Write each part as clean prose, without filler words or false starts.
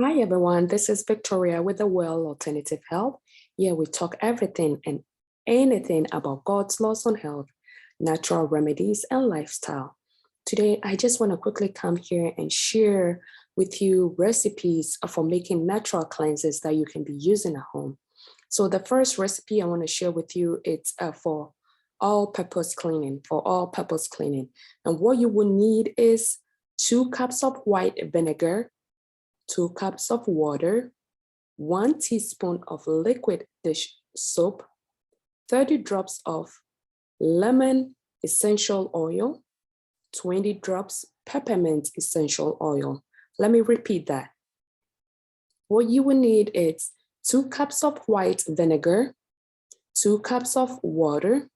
Hi everyone, this is Victoria with the Well Alternative Health. Here we talk everything and anything about God's laws on health, natural remedies, and lifestyle. Today, I just want to quickly come here and share with you recipes for making natural cleanses that you can be using at home. So the first recipe I want to share with you, it's for all-purpose cleaning, And what you will need is 2 cups of white vinegar, 2 cups of water, 1 teaspoon of liquid dish soap, 30 drops of lemon essential oil, 20 drops peppermint essential oil. Let me repeat that. What you will need is 2 cups of white vinegar, 2 cups of water,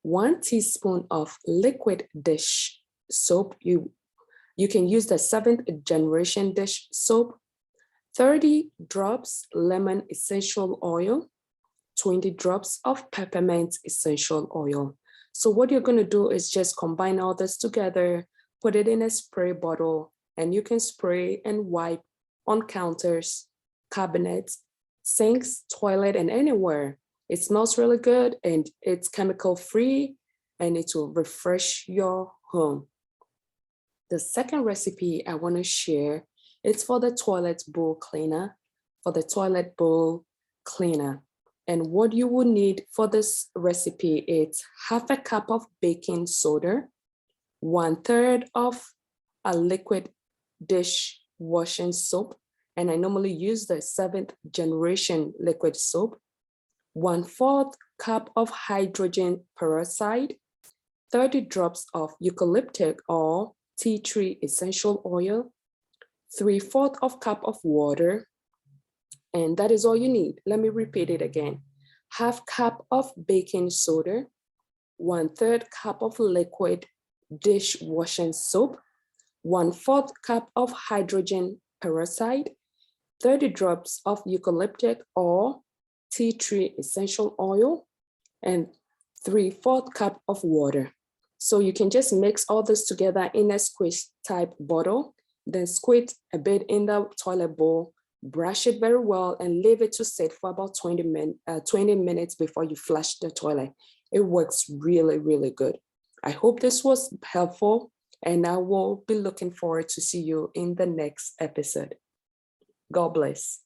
1 teaspoon of liquid dish soap. You can use the 7th generation dish soap, 30 drops lemon essential oil, 20 drops of peppermint essential oil. So what you're going to do is just combine all this together, put it in a spray bottle, and you can spray and wipe on counters, cabinets, sinks, toilet, and anywhere. It smells really good and it's chemical free and it will refresh your home. The second recipe I want to share, it's for the toilet bowl cleaner, And what you will need for this recipe is half a cup of baking soda, 1/3 of a liquid dish washing soap, and I normally use the 7th generation liquid soap, 1/4 cup of hydrogen peroxide, 30 drops of eucalyptus or tea tree essential oil, 3/4 cup of water, and that is all you need. Let me repeat it again. Half cup of baking soda, 1/3 cup of liquid dishwashing soap, 1/4 cup of hydrogen peroxide, 30 drops of eucalyptus or tea tree essential oil, and 3/4 cup of water. So you can just mix all this together in a squish type bottle, then squirt a bit in the toilet bowl, brush it very well, and leave it to sit for about 20 minutes before you flush the toilet. It works really, really good. I hope this was helpful, and I will be looking forward to see you in the next episode. God bless.